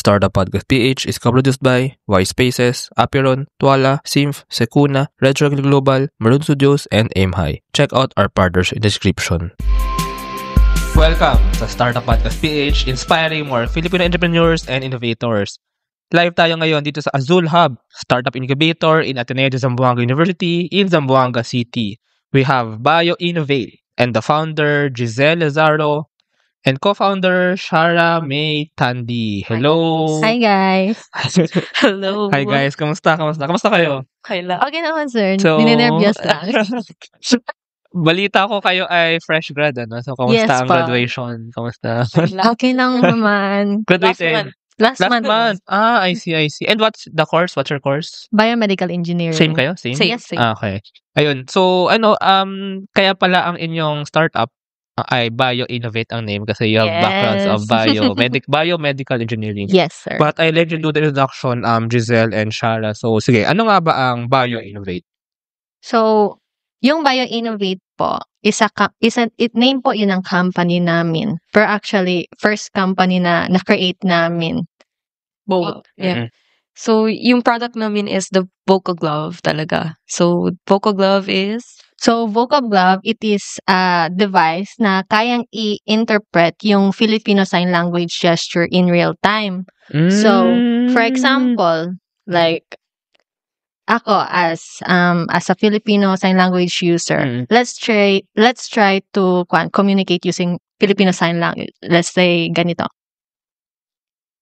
Startup Podcast PH is co-produced by Y Spaces, Apiron, Tuala, Symph, Secuna, Red Circle Global, Maroon Studios, and Aim High. Check out our partners in the description. Welcome sa Startup Podcast PH, inspiring more Filipino entrepreneurs and innovators. Live tayo ngayon dito sa Azul Hub, Startup Incubator in Ateneo de Zamboanga University in Zamboanga City. We have Bio Innovate and the founder, Giselle Lazaro, and co-founder, Shara May Tandy. Hello! Hi guys. Hello. Hi guys, kamusta? Kamusta kayo? Okay lang. Okay naman sir, So- ninenervyos lang. Balita ko kayo ay fresh grad, ano? So, kamusta Yes ang pa. graduation? Kamusta? Okay lang naman. Graduated? Last Last month. month. I see. And what's the course? What's your course? Biomedical engineering. Same kayo? Same? Yes, same. Okay. Ayun. So, kaya pala ang inyong startup ay Bio Innovate ang name kasi you have backgrounds of Yes. biomedical engineering. Yes sir. But I let you do the introduction, Giselle and Shara. So, sige, ano nga ba ang Bio Innovate? So, yung Bio-Innovate po, name po yun ang company namin. Pero actually, first company na na-create namin. Both. Mm. Yeah. So, yung product namin is the Vocal Glove talaga. So, Vocal Glove is? So, Vocal Glove, it is a device na kayang i-interpret yung Filipino Sign Language gesture in real time. So, for example, like, ako as a Filipino Sign Language user, Mm. let's try to communicate using Filipino Sign Language. Let's say ganito.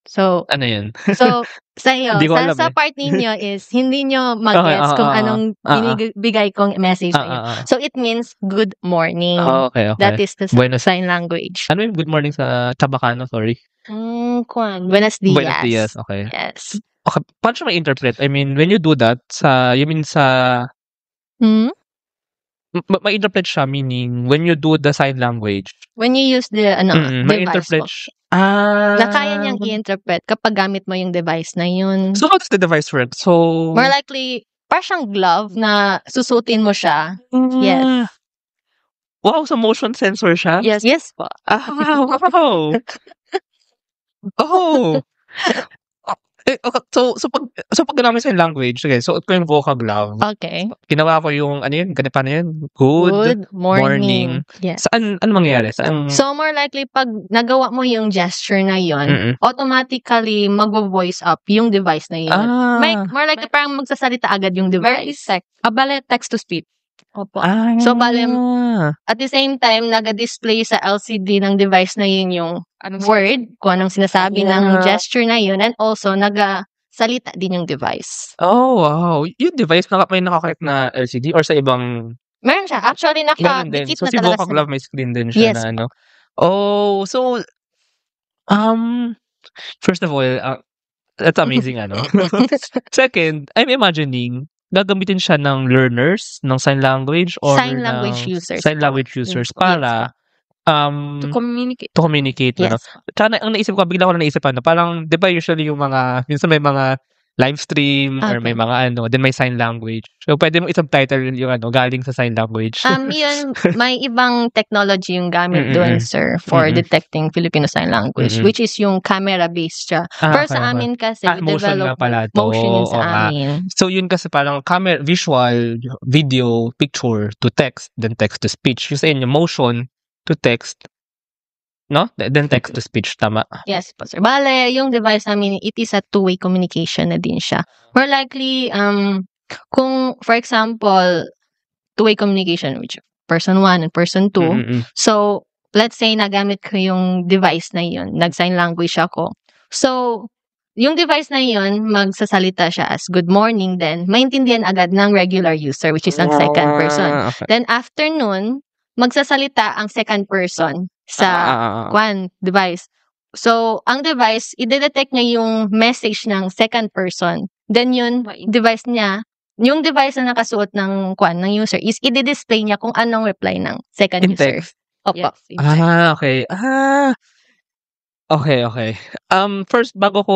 So, ano yun? so sa iyo, Hindi ko alam sa eh. part ninyo is hindi nyo mag-gets kung anong binibigay kong message sa inyo. So, it means good morning. Okay. That is the Buenos- sign language. Ano yung good morning sa Chabacano? Sorry. Buenos dias. Buenos dias. Okay. Yes. Okay. Paano siya ma-interpret? I mean, when you do that, you mean sa... Hmm? Ma-interpret siya, meaning, when you do the sign language, When you use the device ma-interpret po, siya. na kaya niyang i-interpret kapag gamit mo yung device na yun. So, how does the device work? So... More likely, parang siyang glove na susutin mo siya. Yes. Wow, so motion sensor siya? Yes. Yes po. Wow. Oh. Okay, so pag ginamit sa language, okay, so ito yung vocal glove. Okay. Ginawa ko yung, ganito na yun? Good morning. Yes. Saan mangyayari? Saan? So, more likely, pag nagawa mo yung gesture na yon, Mm-mm. automatically mag-voice up yung device na yun. More likely, parang magsasalita agad yung Very device. Bale, text to speech. Opo. Ah. So, bale, at the same time, nag-display sa LCD ng device na yun yung word, kung anong sinasabi ng gesture na yun, and also, nag-salita din yung device. Oh, wow. Yung device, may nakakonnect na LCD or sa ibang... Meron siya. Actually, Ganun din. nakadikit So, na si talaga vocal sa... glove may screen din siya Yes. na ano. Oh, so, first of all, that's amazing, ano. Second, I'm imagining, gagamitin siya ng learners ng sign language or Sign language ng users. sign language users para To communicate. to communicate. Ano? Yes. Tsaka ang naisip ko, bigla ko na naisip, parang, di ba usually yung mga, minsan may mga live stream or may mga then may sign language. So, pwede mo i-subtitle yung galing sa sign language. Yun, may ibang technology yung gamit doon, sir, for detecting Filipino Sign Language, which is yung camera-based siya. Pero sa amin kasi, we motion nga develop pala to. motion yun Oo sa nga. amin. So, yun kasi parang camera, visual, video, picture to text, then text to speech. Yung sa inyo, motion to text, no? Then text to speech, tama? Yes po, sir. Bale, yung device namin, it is a two-way communication na din siya. More likely, kung, for example, two-way communication, which person 1 and person 2, Mm-mm. so, let's say, nagamit ko yung device na yun, nag-sign language ako. So, yung device na yun, magsasalita siya as good morning, then maintindihan agad ng regular user, which is ang second person. Okay. Then, after nun, magsasalita ang second person sa device. So, ang device, i-detect niya yung message ng second person. Then yun, device niya, yung device na nakasuot ng ng user is i-display niya kung anong reply ng second In user. text. Opo. Yes. Okay. Okay. First, bago ko,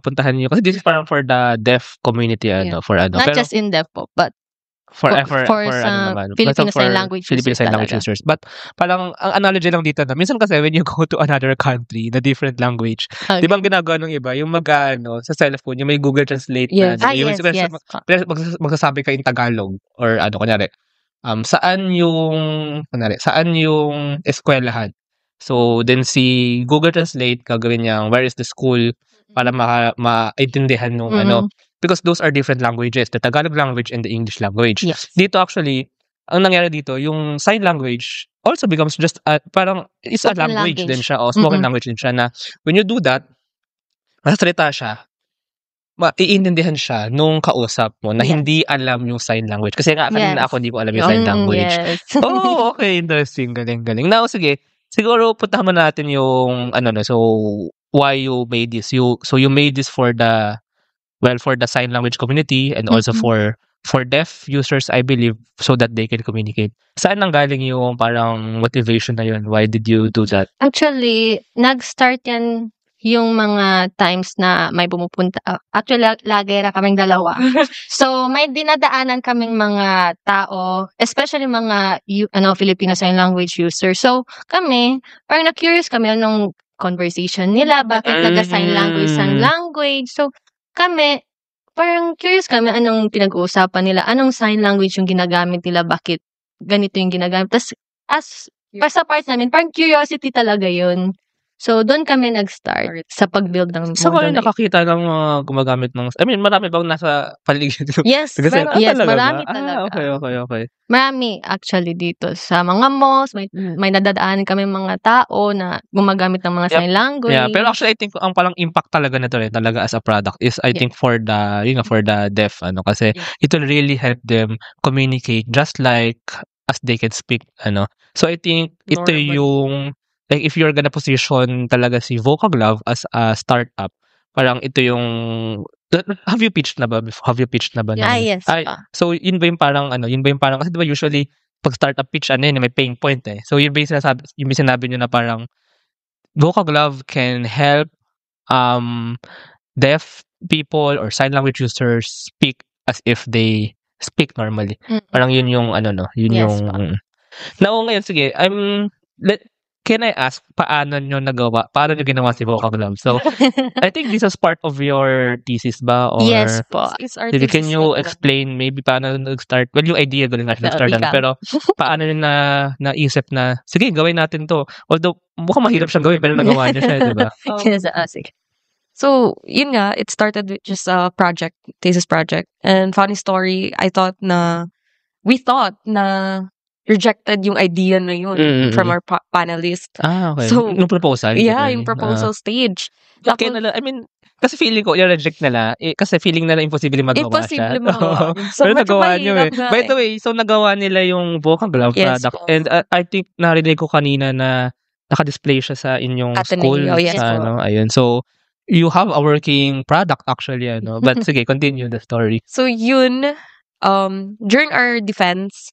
puntahan niyo, kasi this is parang for the deaf community, Yeah. for Not pero, just in deaf po, but For sa naman. Filipino For Sign Language Filipino users Sign Language talaga. users. But parang ang analogy lang dito na minsan kasi when you go to another country na different language, Okay. di ba ang ginagawa ng iba, yung sa cellphone, yung may Google Translate Yes. na, yung Yes. magsasabi kayo in Tagalog or kunyari, saan yung eskwelahan? So, then si Google Translate, gagawin niyang where is the school para maintindihan nung because those are different languages, the Tagalog language and the English language. Yes. Dito actually, ang nangyari dito, yung sign language also becomes just parang it's a Spoken language language. din siya, o spoken language din siya na when you do that, masasalita siya, maiintindihan siya nung kausap mo na Yes. hindi alam yung sign language. Kasi nga, kanina Yes. ako hindi ko alam yung sign language. Yes. Oh, okay, interesting. Galing. Now, sige, siguro puntahan mo natin yung so why you made this. You made this for the sign language community and also for deaf users, I believe, so that they can communicate. Saan nanggaling yung parang motivation na yun? Why did you do that? Actually, nag-start yan yung mga times na may pumupunta. Actually, lagi na kaming dalawa. So, may dinadaanan kaming mga tao, especially mga Filipino Sign Language users. So, kami, parang na-curious kami anong conversation nila, bakit nag-sign language. So, kami, parang curious kami anong pinag-uusapan nila, anong sign language yung ginagamit nila, bakit ganito yung ginagamit. Tapos, sa part namin, parang curiosity talaga yun. So, doon kami nag-start sa pag-build ng So, kayo model. nakakita ng mga gumagamit ng, marami bang nasa paligid? Yes, Talaga marami ba? talaga. Okay. Marami actually dito sa mga malls, may nadadaanan kami mga tao na gumagamit ng mga sign language. Yeah, pero actually I think ang palang impact talaga nito talaga as a product is I think for the deaf kasi it will really help them communicate just like as they can speak So I think ito yung like if you're gonna position talaga si Vocalove as a startup, parang ito yung have you pitched na ba? Yes. So yun ba yung parang kasi diba usually pag startup pitch may pain point eh. So yun ba yung sinabi nyo na parang Vocalove can help deaf people or sign language users speak as if they speak normally. Parang yun yung yun Yes, yung Now ngayon sige, can I ask paano nyo ginawa si Vocalove? So I think this is part of your thesis ba or Yes po. It's our Can thesis you talaga. explain maybe paano nag-start? Well, yung idea galing nga nag-start ikaw. pero paano nyo naisip na sige, gawin natin to. Although mukhang mahirap siyang gawin pero nagawa niya siya, di ba? Yes, sige. So, yun nga, it started with just a thesis project. And funny story, we thought na rejected yung idea na yun from our panelists. Okay. So, Yung proposal? Yeah, yung proposal stage. Bakit nila, kasi feeling ko, i-reject nila, kasi feeling nila imposible magawa siya. Imposible magawa. So, pero medyo nagawa nyo mahirap nga By the way, so nagawa nila yung Vocalove Yes, product. po. And I think narinig ko kanina na naka-display siya sa inyong Ateneo, school. yes, sa, po. ayun. So, you have a working product actually. But sige, continue the story. So, yun, during our defense,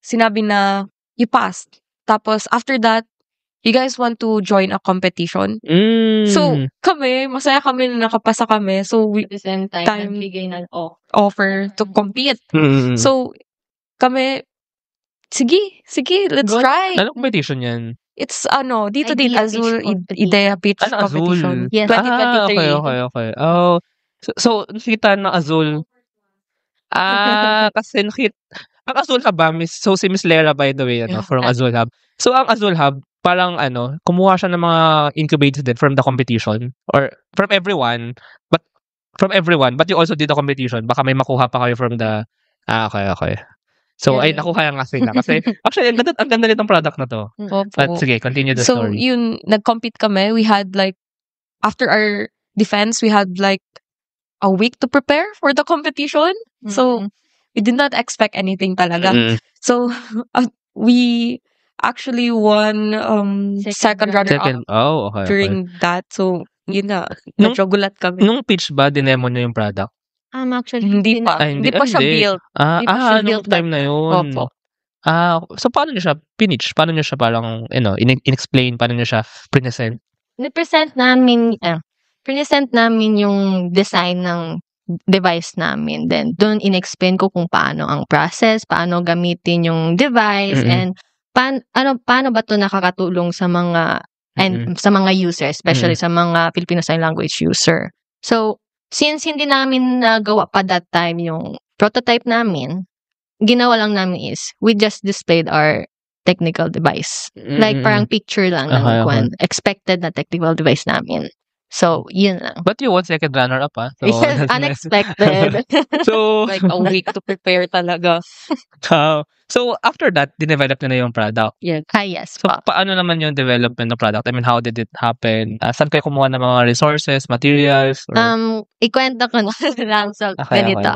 sinabi na, you passed. Tapos, after that, you guys want to join a competition? So, masaya kami na nakapasa kami. So, we At the same time, nagbigay ng offer to compete. So, kami, sige, let's Good. try. Anong competition yan? It's, dito din, Idea Azul Pitch Competition. Idea Pitch Azul? Competition. Yes. 2023. Okay. Oh, so nakita na Azul. Kasi ang Azul Hub si Miss Lera by the way, from Azul Hub. So ang Azul Hub, parang kumuha siya ng mga incubators din from the competition or from everyone, but you also did the competition. Baka may makuha pa kayo from the okay. So Yeah. ay nakuha nga sila kasi actually ang ganda nitong product na to. But sige, continue the So, story. yun, nag-compete kami. We had after our defense, we had a week to prepare for the competition. So, we did not expect anything talaga. So, we actually won second runner-up Oh, okay. during that. So, yun na. Nung- Medyo gulat kami. Nung pitch ba, dinemo nyo yung product? Actually, Hindi pa. Hindi pa siya built. Hindi pa siya Nung built time na yun. Opo. So, paano nyo siya pinitch? Paano nyo siya parang, in-explain? Paano nyo siya present? Present namin yung design ng device namin. Then, doon in-explain ko kung paano ang process, paano gamitin yung device, and paano ba to nakakatulong sa mga sa mga users, especially sa mga Filipino Sign Language user. So, since hindi namin nagawa pa that time yung prototype namin, ginawa lang namin is, we just displayed our technical device. Like, parang picture lang ng expected na technical device namin. So, yun lang. But you won second runner-up, ah. So, yes, unexpected. So, like a week to prepare talaga. So, after that, dinevelop na yung product. Yes. Yes. So, paano naman yung development ng product? I mean, how did it happen? Saan kayo kumuha ng mga resources, materials? Or... Ikwento ko na lang sa ganito.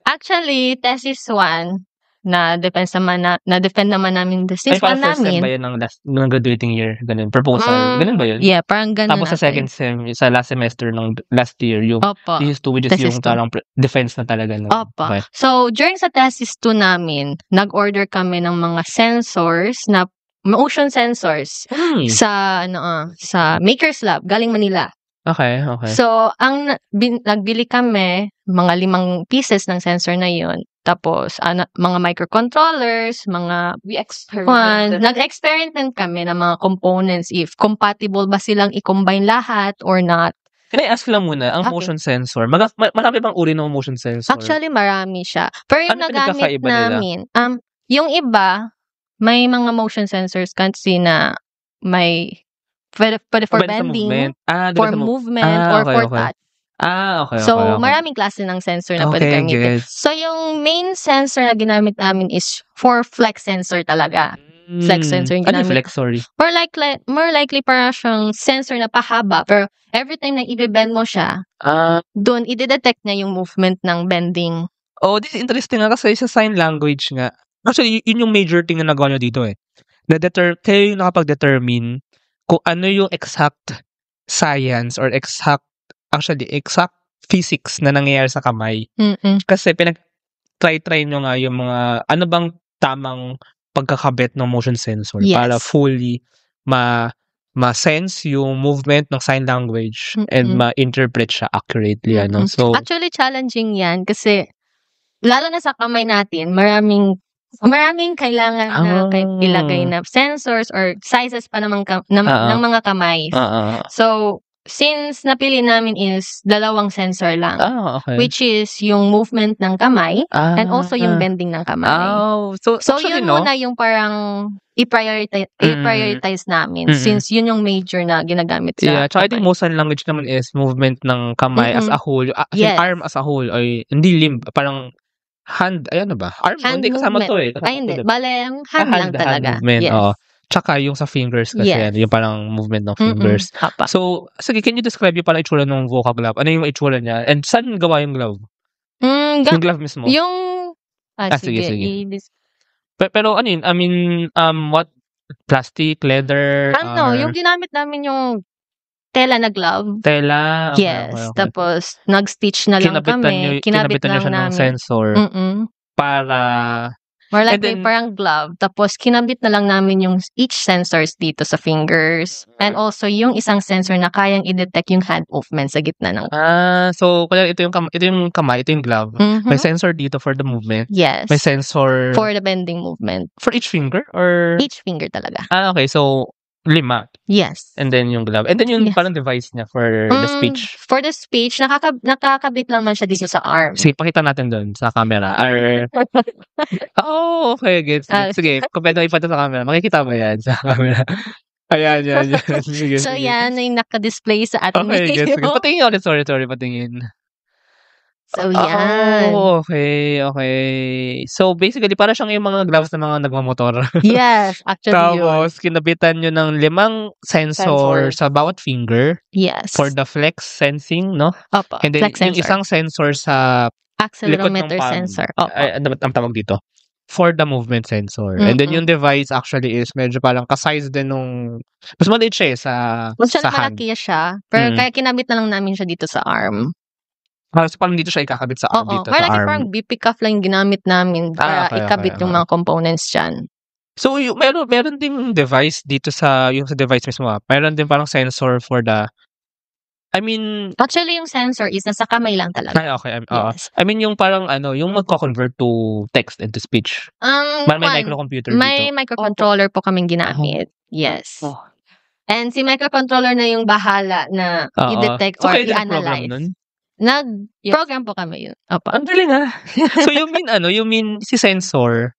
Actually, thesis 1, na-defend naman namin the thesis 1 namin. Ay, first sem ba yun ng graduating year? Ganun, proposal? Ganun ba yun? Yeah, parang ganun. Tapos sa second sem, sa last semester ng last year, yung thesis 2, which is yung tarang defense na talaga. No? Opo. Okay. So, during sa thesis 2 namin, nag-order kami ng mga sensors na motion sensors sa Makers Lab, galing Manila. Okay. So, nagbili kami mga 5 pieces ng sensor na yun. Tapos, mga microcontrollers, nag-experiment kami ng mga components if compatible ba silang i-combine lahat or not. Can I ask lang muna, ang motion sensor, marami bang uri ng motion sensor? Actually, marami siya. Pero yung nagamit namin, yung iba, may mga motion sensors kasi na may pwede for bending, for movement, or for touch. Okay. So, maraming klase ng sensor na pwede gamitin. So, yung main sensor na ginamit namin is for flex sensor talaga. Flex sensor yung ginamit. Ano flex, sorry? More likely para siyang sensor na pahaba. Pero every time na i-bend mo siya, doon i-detect niya yung movement ng bending. Oh, this is interesting nga kasi sa sign language nga. Actually, yun yung major thing na nagawa nyo dito eh. Kayo yung nakapag-determine kung ano yung exact science or exact physics na nangyayari sa kamay. Kasi pinag-try nyo nga yung mga, ano bang tamang pagkakabit ng motion sensor para fully ma-sense yung movement ng sign language and ma-interpret siya accurately. So, actually, challenging yan kasi lalo na sa kamay natin, maraming kailangan na ilagay na sensors or sizes pa ng mga kamay. So, since napili namin is 2 sensor lang. Which is yung movement ng kamay and also yung bending ng kamay. So actually, yun muna yung parang i-prioritize namin since yun yung major na ginagamit sa Yeah, tsaka I think most sign language naman is movement ng kamay as a whole. Arm as a whole. Ay, hindi limb. Parang hand, ayan na ba? Arm, hindi kasama to eh. Ay, hindi. Bale, ang hand lang talaga. Hand movement, Tsaka yung sa fingers kasi yung parang movement ng fingers. So, sige, can you describe yung parang itsura ng Vocab Glove? Ano yung itsura niya? And saan gawa yung glove? Yung glove mismo? Sige. Pero ano yun? I mean, what? Plastic, leather? Yung ginamit namin yung tela na glove. Tela? Yes. Okay. Tapos, nag-stitch na lang kami. Kinabit lang siya namin. ng sensor. Para... More likely parang glove. Tapos, kinabit na lang namin yung each sensors dito sa fingers. And also, yung isang sensor na kayang i-detect yung hand movement sa gitna ng... So, kaya ito yung kamay, ito yung glove. May sensor dito for the movement. Yes. May sensor... For the bending movement. For each finger? Or... Each finger talaga. Okay. So, 5. Yes. And then yung glove. And then yung parang device niya for the speech. For the speech, nakakabit lang man siya dito sa arm. Sige, pakita natin doon sa camera. Okay. Gets. Sige, kung pwede ipata sa camera. Makikita mo yan sa camera. Ayan. Sige, so, yan yung naka-display sa ating video. Sige. Patingin ulit. Sorry. Patingin. So, yan. Okay. So, basically, para siyang yung mga gloves ng mga nagmamotor. Yes, actually Tapos, kinabitan nyo ng 5 sensor sa bawat finger. Yes. For the flex sensing, no? Opo, and then, flex yung sensor. Isang sensor sa accelerometer sensor. Opo. Ang tawag dito. For the movement sensor. And then, yung device actually is medyo parang ka-size din nung... Mas maliit siya sa hand. Malaki siya. Pero kaya kinabit na lang namin siya dito sa arm. So, parang dito siya ikakabit sa arm dito sa arm. Parang BP cuff lang yung ginamit namin para ikabit yung mga components dyan. So, meron ding device dito yung sa device mismo. Meron din parang sensor for the I mean, Actually, yung sensor is nasa kamay lang talaga. ay, okay. Yes. I mean, yung parang yung magko-convert to text into speech. May microcomputer May dito. microcontroller po kaming ginamit. Yes. Oh. And si microcontroller na yung bahala na i-detect So, or kayo din nag-program i-analyze. nun? Nag-program po kami yun. Opo. Ang galing So, you mean si sensor,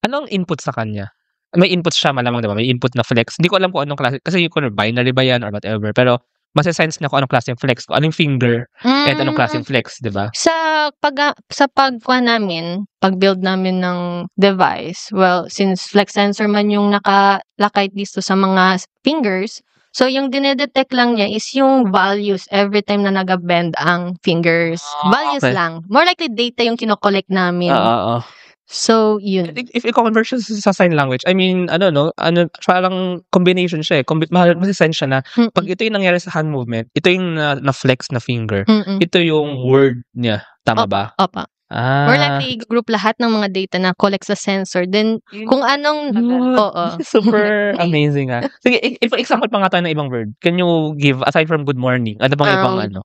anong input sa kanya? May input siya malamang, diba? May input na flex. Hindi ko alam kung anong klase. Kasi yung binary ba yan or whatever. Pero, masa-sense na kung anong klase yung flex. Kung anong finger at anong klase yung flex, diba? Sa pagkuha namin, pag-build namin ng device, well, since flex sensor man yung nakalakay dito sa mga fingers, so yung dinedetect lang niya is yung values every time na nag-bend ang fingers. Values lang. More likely data yung kinokollect namin. So, yun. If i-convert siya sa sign language, I mean, parang combination siya eh. Masisense siya na, pag ito yung nangyari sa hand movement, ito yung na-flex na finger, ito yung word niya. Tama ba? Opa. More likely, group lahat ng mga data na collect sa sensor. Then, kung anong... Super amazing Sige, if example pa nga tayo ng ibang word, can you give, aside from good morning, ano bang ibang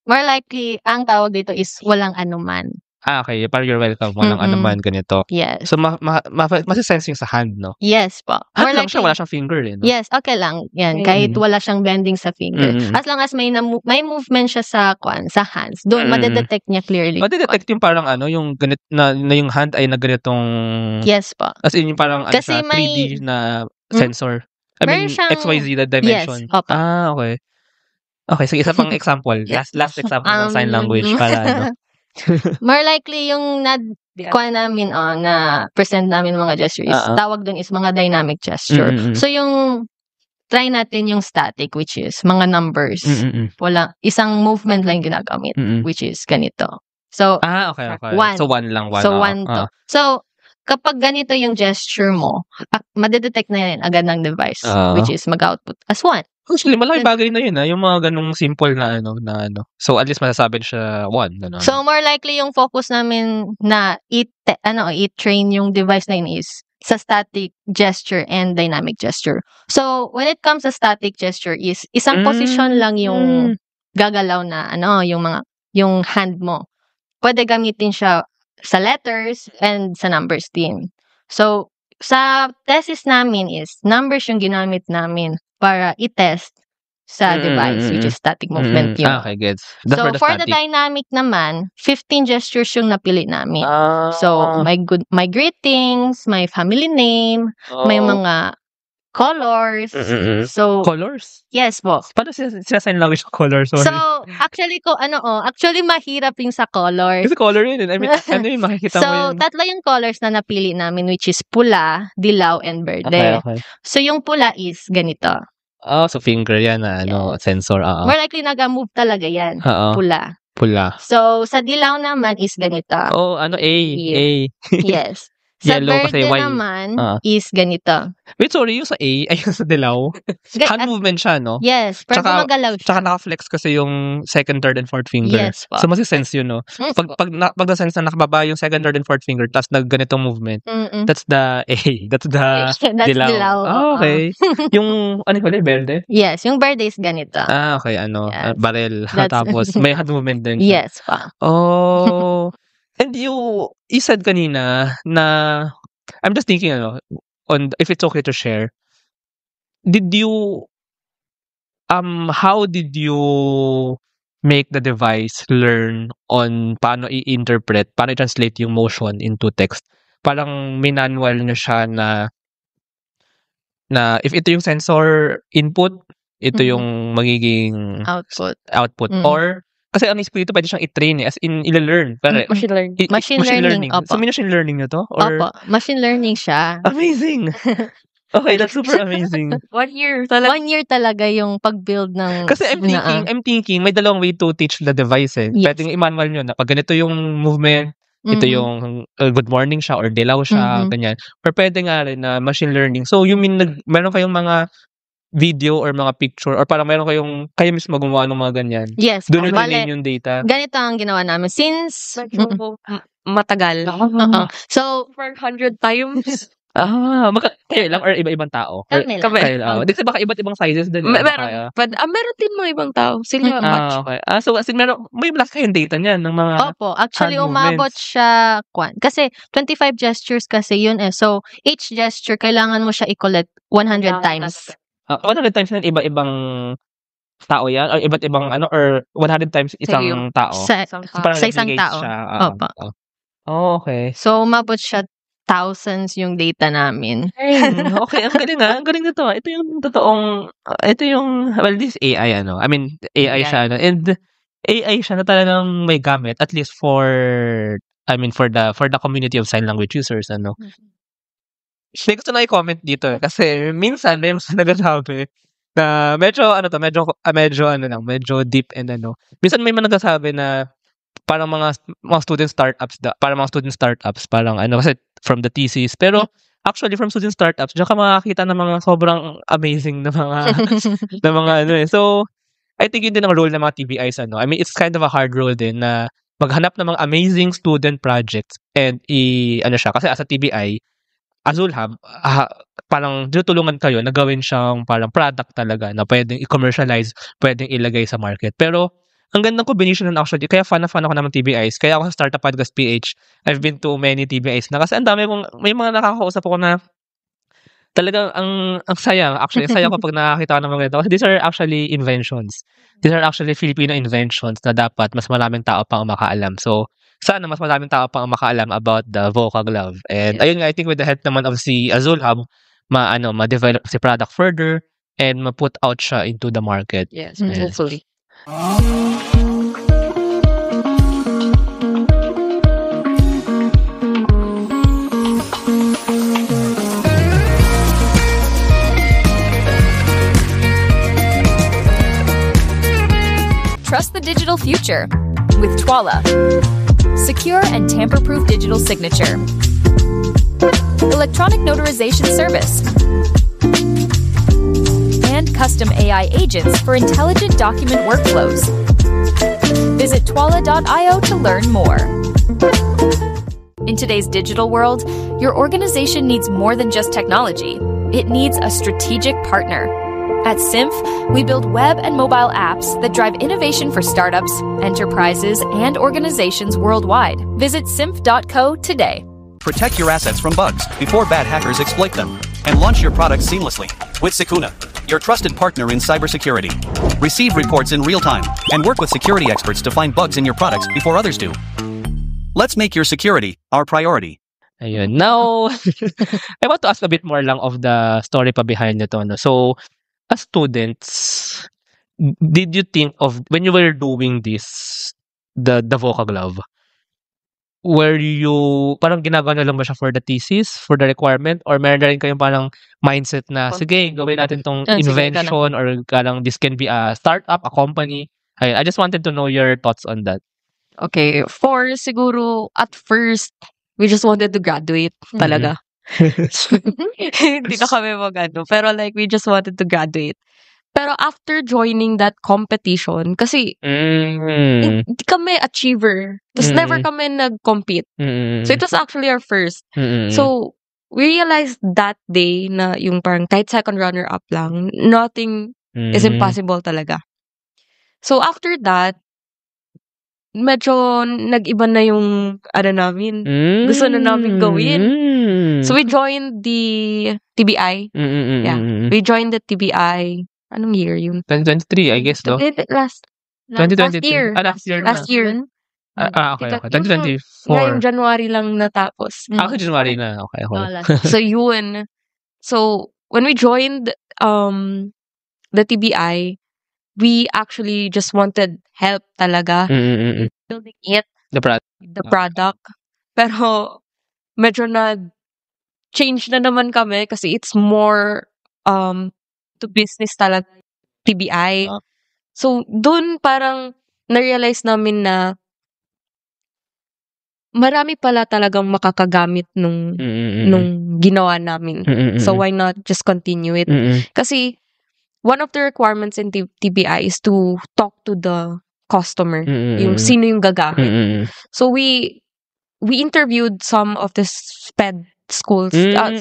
More likely, ang tawag dito is walang anuman. Okay. Parang you're welcome. Walang anuman, ganito. Yes. So, masisense yung sa hand, no? Yes po. Hand lang siya, wala siyang finger eh, no? Yes, okay lang. Yan, kahit wala siyang bending sa finger. As long as may movement siya sa hands, doon madedetect niya clearly. Madedetect yung parang yung ganit na yung hand ay nagganitong... Yes po. As in yung parang kasi 3D na sensor. I mean, XYZ na dimension. Yes, opo. Okay. Okay, sige, isa pang example. Last example ng sign language para More likely yung kuha namin na present namin mga gesture is tawag doon is mga dynamic gesture. So yung try natin yung static, which is mga numbers. Wala, isang movement lang ginagamit, which is ganito. So, okay. So, one lang. So, one to. So, kapag ganito yung gesture mo, madedetect na yan agad ng device, which is mag-output as one. Actually, malaking bagay na yun yung mga ganung simple na So, at least masasabi siya one. So, more likely yung focus namin na i-train yung device na yun is sa static gesture and dynamic gesture. So, when it comes to static gesture is isang position lang yung gagalaw na yung hand mo. Pwede gamitin siya sa letters and sa numbers din. So, sa thesis namin is numbers yung ginamit namin para i-test sa device, which is static movement yun. Okay, gets. So, for the dynamic naman, 15 gestures yung napili namin. So, my greetings, my family name, may mga colors. So, colors? Yes po. Paano sinasign language ng colors? So, actually mahirap yung sa colors. Kasi color yun. I mean, ano yung makikita mo yun? So, tatlo yung colors na napili namin, which is pula, dilaw, and verde. Okay. So, yung pula is ganito. So finger yan sensor. More likely nag-move talaga yan. Pula. So, sa dilaw naman is ganito. A. Yes. Sa Yellow verde kasi naman is ganito. Wait, sorry, yung sa A, ay yung sa dilaw. Hand movement siya, no? Yes, pero gumagalaw siya. Tsaka naka-flex kasi yung second, third, and fourth finger. Yes po. So, masisense yun, no? Pag na-sense na nakababa yung second, third, and fourth finger, tapos nagganitong movement, that's the A. That's the dilaw. Okay. Yung, ano ko verde? Yes, yung verde is ganito. Okay, barrel. Tapos, may hand movement din siya. Yes pa. And you said kanina na, I'm just thinking, on if it's okay to share, how did you make the device learn on paano i-interpret, paano i-translate yung motion into text? Parang may manual na siya na if ito yung sensor input, ito yung magiging output. Or kasi ang espiritu pwede siyang i-train as in i-learn. Machine learning. Machine learning. Opo. So, machine learning na to? Or... Opo. Machine learning siya. Amazing! Okay, that's super amazing. 1 year talaga. 1 year talaga yung pag-build ng... Kasi I'm thinking, may dalawang way to teach the device eh. Yes. Pwede i-manual nyo na pag ganito yung movement, ito yung good morning siya or dilaw siya, ganyan. Or pwede nga rin na machine learning. So, you mean, meron kayong mga video or mga picture or parang meron kayo mismo gumawa ng mga ganyan. Yes. Doon nyo yung data. Ganito ang ginawa namin. Since matagal. So, 400 times. Kayo lang or iba-ibang tao? Kami lang. Kayo lang. Di baka iba't ibang sizes din. Meron din mga ibang tao. Sila match. Okay. So, as in, may black kayong data niyan ng mga Opo, actually hand umabot movements. siya kasi 25 gestures kasi yun So, each gesture kailangan mo siya i-collect 100 times. 100 times na iba-ibang tao yan? Or iba't ibang or 100 times isang tao? Sa isang tao. Opo. Okay. So, umabot siya thousands yung data namin. Okay, ang galing Ang galing nito. Ito yung totoong, well, this AI, I mean, AI siya, and AI siya na talagang may gamit, at least for the community of sign language users, May gusto na i-comment dito, kasi minsan, may mga nagsasabi na medyo deep and Minsan may mga nagsasabi na, parang mga student startups parang kasi from the thesis, pero actually from student startups diyan ka makakita ng mga sobrang amazing na mga na mga so I think yun din ang role ng mga TBIs I mean, it's kind of a hard role din na maghanap ng mga amazing student projects and siya kasi as a TBI Azul Hub parang tutulungan kayo na gawin siyang parang product talaga na pwedeng i-commercialize, pwedeng ilagay sa market. Pero ang gandang combination nun actually, kaya fan ako naman TBIs. Kaya ako sa Startup Podcast PH, I've been to many TBIs na kasi ang dami may mga nakakausap ako na talagang ang saya. Actually, saya ko pag nakakita ko ng mga ganito. Kasi these are actually inventions. These are actually Filipino inventions na dapat mas maraming tao pang makaalam. So, sana mas maraming tao pang makaalam about the Voca Glove. And ayun nga, I think with the help naman of si Azul Hub, ma-develop si product further and ma-put out siya into the market. Yes, hopefully. Trust the digital future with Twala. Secure and tamper-proof digital signature. Electronic notarization service. And custom AI agents for intelligent document workflows. Visit twala.io to learn more. In today's digital world, your organization needs more than just technology. It needs a strategic partner. At Symph, we build web and mobile apps that drive innovation for startups, enterprises, and organizations worldwide. Visit symph.co today. Protect your assets from bugs before bad hackers exploit them. And launch your products seamlessly with Secuna, your trusted partner in cybersecurity. Receive reports in real time and work with security experts to find bugs in your products before others do. Let's make your security our priority. Ayun. Now, I want to ask a bit more lang of the story pa behind nito. So, as students, did you think of, when you were doing this, the Voca Glove, were you, parang ginagawa na lang ba siya for the thesis, for the requirement, or meron na rin kayong parang mindset na, sige, gawin natin tong invention, or parang this can be a startup, a company? I just wanted to know your thoughts on that. Okay, for siguro, at first, we just wanted to graduate talaga. Hindi na kami mag-ano. Pero like, we just wanted to graduate. Pero after joining that competition, kasi hindi kami achiever. Tapos never kami nag-compete. So it was actually our first. So we realized that day na yung parang kahit second runner-up lang, nothing is impossible talaga. So after that, medyo nag-iba na yung namin. Gusto na namin gawin. So we joined the TBI. Yeah. We joined the TBI. Anong year yun? 2023, I guess, no? Last 2022. year. Last year. Last year. Okay. 2024. Ngayong January lang natapos. January na. Okay. So yun. So when we joined the TBI, we actually just wanted help talaga building it, the product. Pero medyo change na naman kami kasi it's more to business talaga TBI. So dun parang na-realize namin na marami pala talagang makakagamit nung ginawa namin. So why not just continue it? Kasi one of the requirements in TBI is to talk to the customer, yung sino yung gagamit. So we interviewed some of the SPED schools.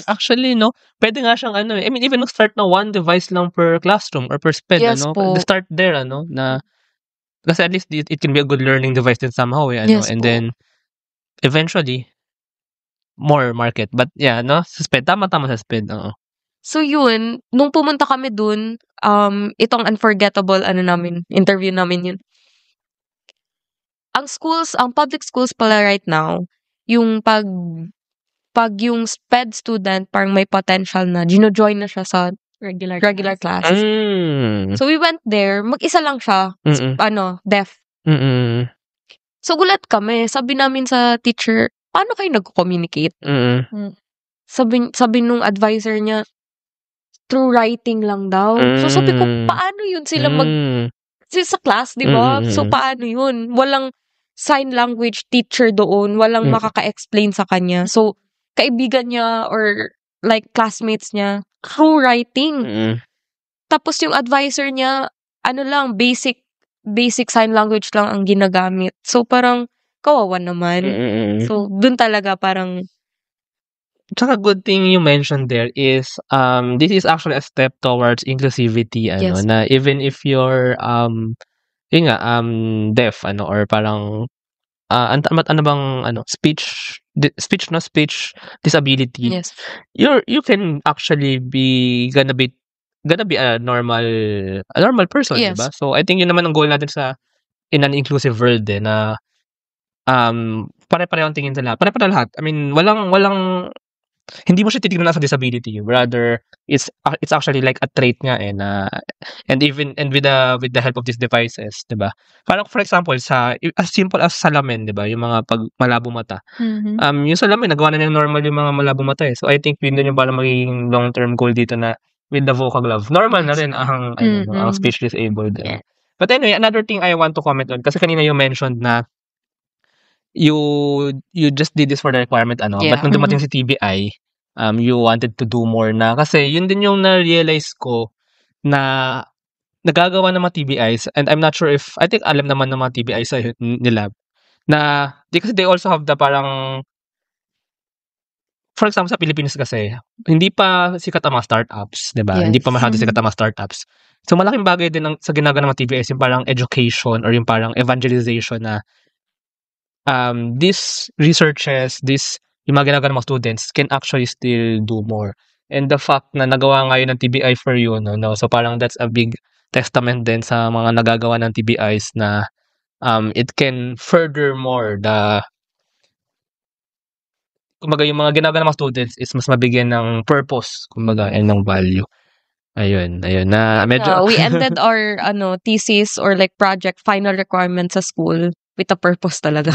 Actually, no. Pwede nga siyang I mean, even start na one device lang per classroom or per SPED, Yes po. The start there, na kasi at least it can be a good learning device din somehow, Yes and po. then eventually more market. But yeah, no, sa SPED, tama sa SPED, oo. So yun, nung pumunta kami dun, itong unforgettable interview namin yun. Ang public schools pala right now, yung pag yung SPED student parang may potential na gino-join na siya sa regular class. So we went there, mag-isa lang siya, deaf. So gulat kami, sabi namin sa teacher, paano kayo nag-communicate? Sabi nung advisor niya, through writing lang daw. So sabi ko, paano yun sila sa class, di ba? So paano yun? Walang sign language teacher doon, walang makaka-explain sa kanya. So kaibigan niya or like classmates niya, through writing. Tapos yung advisor niya, basic sign language lang ang ginagamit. So parang kawawa naman. So dun talaga parang Tsaka good thing you mentioned there is this is actually a step towards inclusivity, Yes. na even if you're deaf, or parang ano bang speech disability. yes. You can actually gonna be a normal person, Yes. diba? So I think yun naman ang goal natin in an inclusive world na pare-pareho ang tingin sa lahat. Pare-pareho lahat. I mean, walang hindi mo siya titignan sa disability. Rather, it's actually like a trait nga and with the help of these devices, 'di ba? Parang for example as simple as salamin, 'di ba? Yung mga pag malabo mata. Yung salamin nagawa na ng normal yung mga malabo mata eh. So I think yun din yung parang magiging long-term goal dito na with the vocal glove. Normal na rin ang speech disabled. Yeah. But anyway, another thing I want to comment on kasi kanina you mentioned na you just did this for the requirement Yeah. but nung dumating si TBI you wanted to do more na kasi yun din yung na-realize ko na nagagawa ng mga TBIs and I'm not sure if I think alam naman ng mga TBIs nila na kasi they also have the parang for example sa Pilipinas kasi hindi pa sikat ang mga startups, 'di ba? Yes. Hindi pa masyado sikat ang mga startups. So malaking bagay din sa ginagawa ng mga TBIs yung parang education or yung parang evangelization na these researches, yung mga ginagawa ng mga students can actually still do more. And the fact na nagawa ngayon ng TBI for you, no? So parang that's a big testament din sa mga nagagawa ng TBIs na it can further more kumbaga yung mga ginagawa ng mga students is mas mabigyan ng purpose, kumbaga, and ng value. Ayun, na medyo we ended our thesis or like project final requirement sa school with a purpose talaga.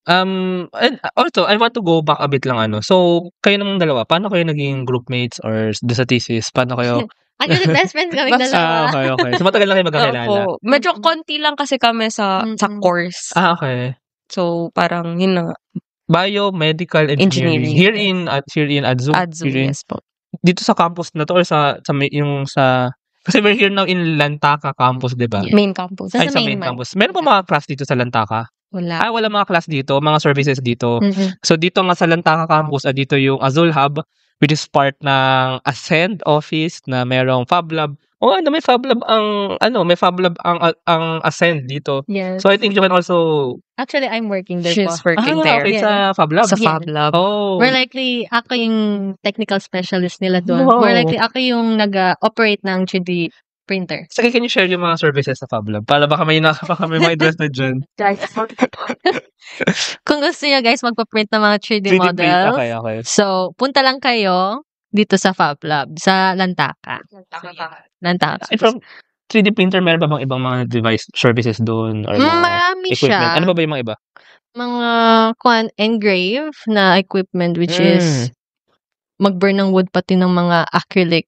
And also, I want to go back a bit lang So, kayo namang dalawa, paano kayo naging groupmates or sa thesis? Paano kayo? Actually, best friends kaming dalawa. Okay. So, matagal lang kayo magkakilala. Opo. Medyo konti lang kasi kami sa course. Okay. So parang yun na nga. Biomedical engineering. Here in Adzu. Yes po. Dito sa campus na to or sa kasi we're here now in Lantaka campus, 'di ba? Yeah. Main campus. Sa Ay, sa main campus. Meron pa mga class dito sa Lantaka? Wala. Wala mga class dito, mga services dito. Mhm. So dito nga sa Lantaka campus, dito yung Azul Hub which is part ng Ascend office na merong Fab Lab. May Fab Lab ang Ascend dito. Yes. So I think you can also Actually, I'm working there She's po. working there. okay, sa Fab Lab. Sa Yeah. Fab Lab. Oh. More likely, ako yung technical specialist nila doon. Wow. More likely, ako yung nag-operate ng 3D printer. Sige, can you share yung mga services sa Fab Lab? Para baka may interested dyan. Guys, kung gusto niyo guys magpa-print ng mga 3D 3D print. models, Okay. so punta lang kayo dito sa Fab Lab, sa Lantaka. Lantaka. Aside from 3D printer, meron ba bang ibang mga device services doon? Or mga Marami equipment? siya. Ano ba yung mga iba? Mga engrave na equipment which is mag-burn ng wood pati ng mga acrylic.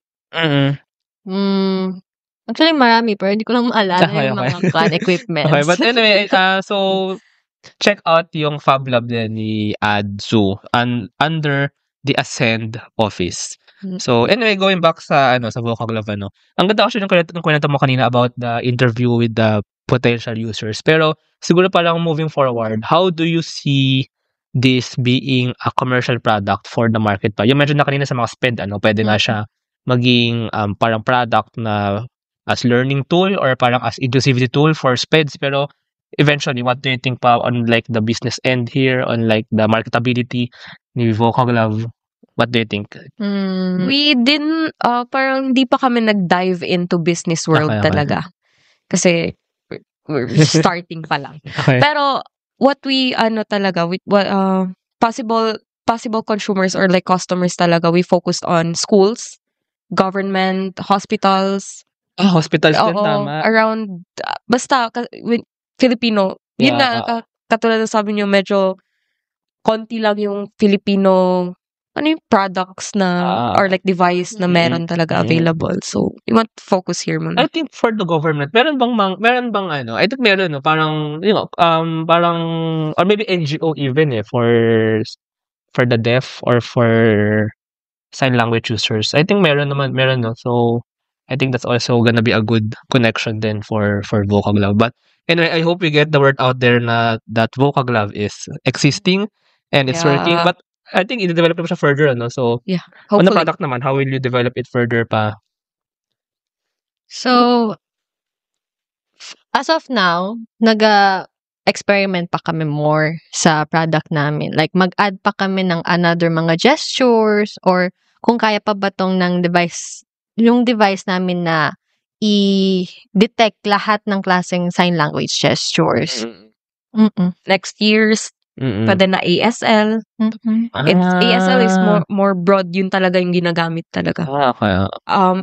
Actually, marami pero hindi ko lang maalala yung mga equipment. Okay, but anyway, so check out yung Fab Lab din ni Adzu under the Ascend office. So anyway, going back sa vocal glove ang ganda actually ng kwento mo kanina about the interview with the potential users. Pero siguro parang moving forward, how do you see this being a commercial product for the market pa. Yung mention na kanina sa mga SPED, pwede nga siya maging parang product na as learning tool or parang as inclusivity tool for SPEDs. Pero eventually, what do you think pa on like the business end here, on like the marketability ni Vocalove? What do you think? We didn't, parang di pa kami nag-dive into business world talaga. Kasi we're starting pa lang. Okay. Pero what we talaga with possible consumers or like customers talaga, we focused on schools, government, hospitals. Hospitals din, tama. Around basta Filipino. Yun nga, katulad na sabi niyo, medyo konti lang yung Filipino yung products na or like device na meron talaga available. So we want to focus here muna. I think for the government, meron bang I think meron, no, parang parang or maybe NGO even for the deaf or for sign language users. I think meron, no. So I think that's also gonna be a good connection then for Vocalove. But anyway, I hope we get the word out there na that Vocalove is existing and it's working. But I think i-develop naman siya further, So, on the product naman, how will you develop it further pa? So, as of now, nag-experiment pa kami more sa product namin. Like, mag-add pa kami ng another mga gestures or kung kaya pa ba tong ng device, yung device namin na i-detect lahat ng klaseng sign language gestures. Next year's pwede na ASL. ASL is more broad, yun talaga yung ginagamit talaga. Okay.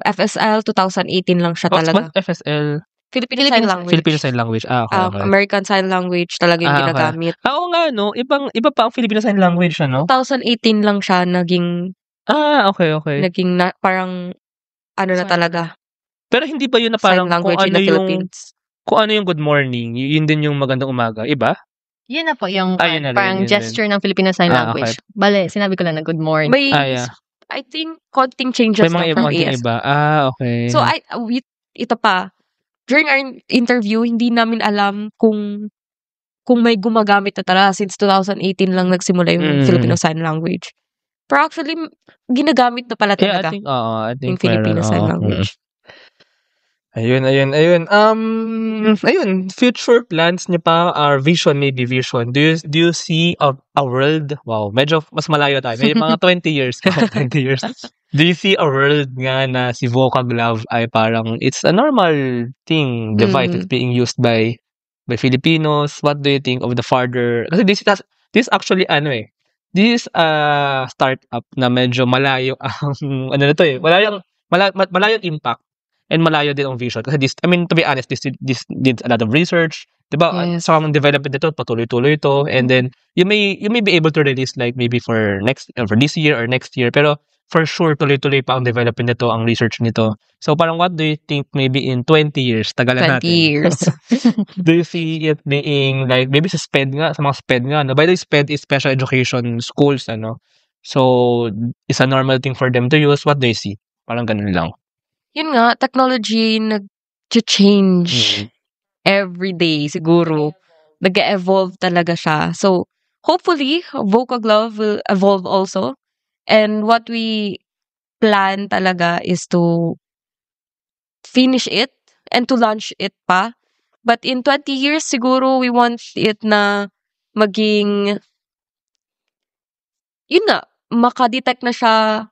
FSL 2018 lang siya talaga. What FSL? Filipino Sign Language. Filipino Sign Language. Okay. American Sign Language talaga yung ginagamit. Oo nga, no? Iba pa ang Filipino Sign Language, 2018 lang siya naging okay. Naging parang na talaga. Pero hindi ba yun na parang sign language in the Philippines? Kung ano yung good morning, yun din yung magandang umaga, iba? Yun na po yung parang gesture ng Filipino Sign Language. Okay. Bale, sinabi ko lang na good morning. May, I think, konting changes may from mga AS. iba. Okay. So, ito pa, during our interview, hindi namin alam kung may gumagamit na talaga since 2018 lang nagsimula yung Filipino Sign Language. Pero actually, ginagamit na pala talaga. I think yung Filipino Sign Language. Ayun. Future plans niyo pa, our vision, maybe vision. Do you see a world? Wow, medyo mas malayo tayo. May mga 20 years. 20 years. Do you see a world nga na si Vocalove ay parang it's a normal thing, device that's being used by Filipinos? What do you think of the further? Kasi this actually this is a startup na medyo malayo ang malayo impact. And malayo din ang vision. Kasi to be honest, this did a lot of research. Diba? Yes. So, ang development nito, patuloy-tuloy ito. And then, you may be able to release like maybe for this year or next year. Pero, for sure, tuloy-tuloy pa ang development nito, ang research nito. So, parang what do you think maybe in 20 years? Tagalan 20 natin. years. Do you see it being like, maybe sa mga SPED nga. No? By the way, SPED is special education schools. So, it's a normal thing for them to use. What do you see? Parang ganun lang. Yun nga, technology nag-change every day siguro. Nag-evolve talaga siya. So, hopefully, Vocalove will evolve also. And what we plan talaga is to finish it and to launch it pa. But in 20 years, siguro we want it na maging, makadetect na siya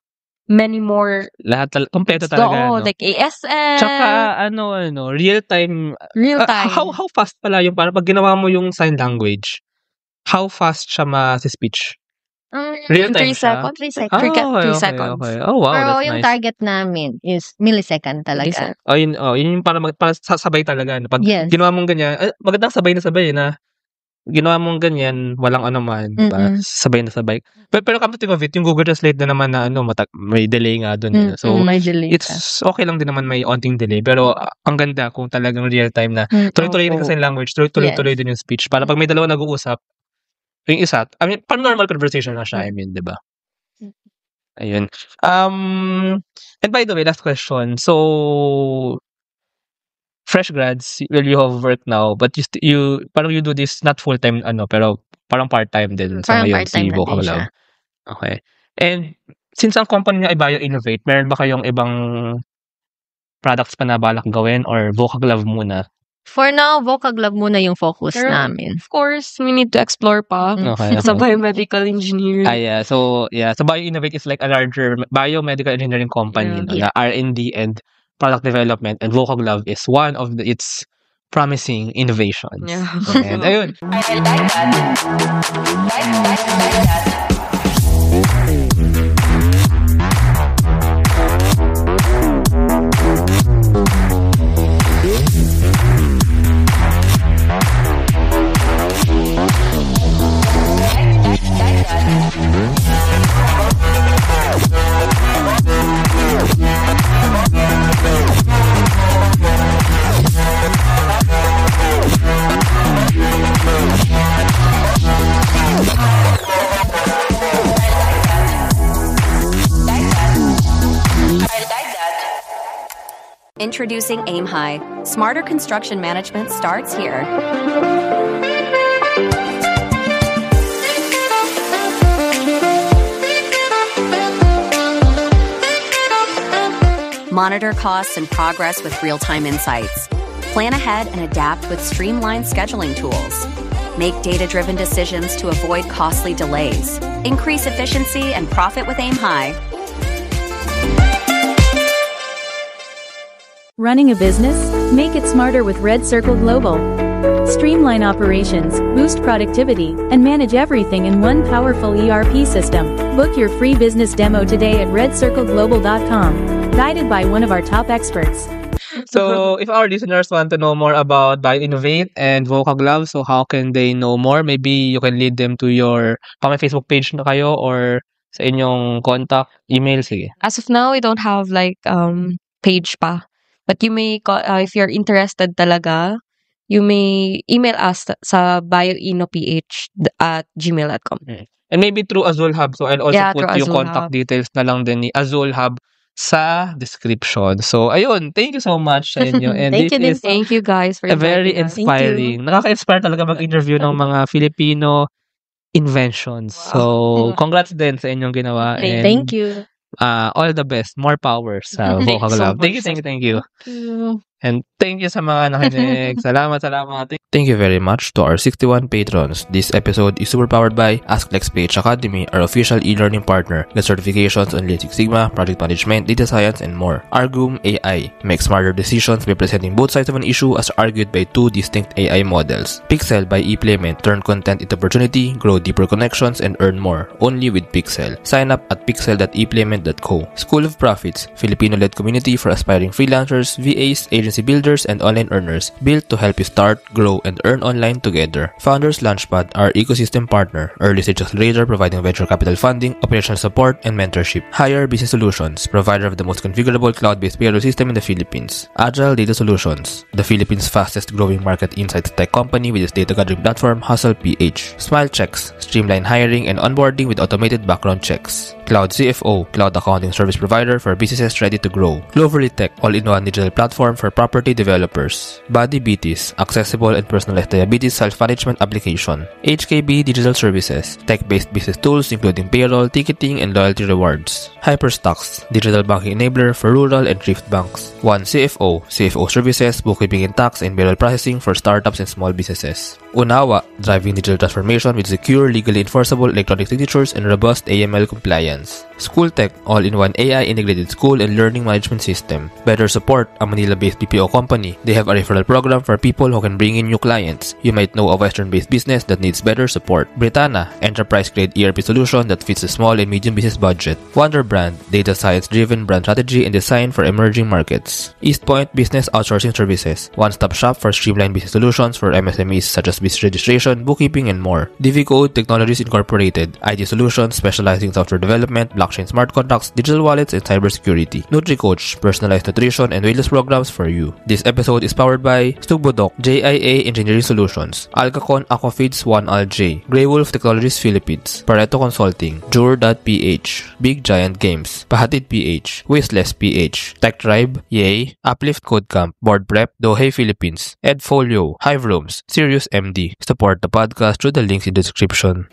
many more lahat kompleto talaga like ASL tsaka real time how fast pala yung para pag ginawa mo yung sign language, how fast siya ma-speech? Real time 3 seconds. 3 seconds. 3 seconds. Okay. Oh wow, pero that's yung nice. target namin is millisecond talaga. Yun yung para sasabay talaga pag ginawa mong ganyan, magandang sabay na sabay na ginawa mong ganyan, walang anuman, diba? Sabay na sabay. Pero come to think of it, yung Google Translate na naman na may delay nga doon. So, may delay it's okay lang din naman may onting delay. Pero ang ganda kung talagang real time na tuloy-tuloy rin kasi yung language, tuloy-tuloy din yung speech. Para pag may dalawa nag-uusap, yung isa, parang normal conversation na siya, diba? Ayun. And by the way, last question. So, fresh grads, well, you have work now, but you parang you do this not full-time, pero parang part-time din sa Parang ngayon part-time si na din Vocab siya. Lab. Okay. And since ang company niya ay BioInnovate, meron ba kayong ibang products pa na balak gawin or Vocab Lab muna? For now, Vocab Lab muna yung focus Pero, namin. Of course, we need to explore pa. Okay. As a biomedical engineer. So BioInnovate is like a larger biomedical engineering company na R&D and product development, and Vocab Lab is one of its promising innovations. Yeah. And ayun. Introducing Aim High. Smarter construction management starts here. Monitor costs and progress with real-time insights. Plan ahead and adapt with streamlined scheduling tools. Make data-driven decisions to avoid costly delays. Increase efficiency and profit with Aim High. Running a business? Make it smarter with Red Circle Global. Streamline operations, boost productivity, and manage everything in one powerful ERP system. Book your free business demo today at redcircleglobal.com, guided by one of our top experts. So, if our listeners want to know more about BioInnovate and Vocab Lab, so how can they know more? Maybe you can lead them to your common Facebook page na kayo or sa inyong contact email. Sige. As of now, we don't have page pa. But you may, if you're interested talaga, you may email us sa bioinoph@gmail.com. And maybe through Azul Hub. So, I'll also put yung Azul contact details na lang din ni Azul Hub sa description. So, ayun. Thank you so much sa inyo. And Thank you guys for very inviting us. inspiring. Nakaka-inspire talaga mag-interview ng mga Filipino inventions. So, congrats din sa inyong ginawa. And, Thank you. All the best. More power sa Thank you Vocab so Lab. much. Thank you. And thank you sa mga nakinig. Salamat. Thank you very much to our 61 patrons. This episode is super powered by AskLexPH Academy, our official e-learning partner. Get certifications on Lean Six Sigma, project management, data science, and more. Argum AI. Make smarter decisions by presenting both sides of an issue as argued by two distinct AI models. Pixel by ePlayment. Turn content into opportunity, grow deeper connections, and earn more. Only with Pixel. Sign up at pixel.eplayment.co. School of Profits. Filipino-led community for aspiring freelancers, VAs, agency builders, and online earners, built to help you start, grow, and earn online together. Founders Launchpad, our ecosystem partner, early stage accelerator providing venture capital funding, operational support, and mentorship. Hire Business Solutions, provider of the most configurable cloud-based payroll system in the Philippines. Agile Data Solutions, the Philippines' fastest growing market insights tech company with its data gathering platform, Hustle PH. Smile Checks, streamline hiring and onboarding with automated background checks. Cloud CFO, cloud accounting service provider for businesses ready to grow. Cloverly Tech, all-in-one digital platform for property developers. Body Beaties, accessible and personalized diabetes self-management application. HKB Digital Services, tech-based business tools including payroll, ticketing, and loyalty rewards. Hyperstocks, digital banking enabler for rural and thrift banks. One CFO, CFO services, bookkeeping and tax, and payroll processing for startups and small businesses. Unawa, driving digital transformation with secure, legally enforceable electronic signatures and robust AML compliance. School Tech, all-in-one AI integrated school and learning management system. Better Support, a Manila-based BPO company. They have a referral program for people who can bring in new clients. You might know a Western-based business that needs better support. Britanna, enterprise-grade ERP solution that fits the small and medium business budget. Wonder Brand, data science-driven brand strategy and design for emerging markets. East Point Business Outsourcing Services, one-stop shop for streamlined business solutions for MSMEs such as business registration, bookkeeping, and more. DiviCode Technologies Incorporated, IT solutions specializing in software development, blockchain smart contracts, digital wallets, and cybersecurity. NutriCoach, personalized nutrition and wellness programs for you. This episode is powered by Stugbodok, JIA Engineering Solutions, Alcacon Aquafeeds 1Alj, Grey Wolf Technologies Philippines, Pareto Consulting, Jure.ph, Big Giant Games, Pahatid PH, Wistless PH, Tech Tribe, Yay, Uplift Code Camp, Board Prep, Dohey Philippines, Edfolio, Hive Rooms, Sirius MD. Support the podcast through the links in the description.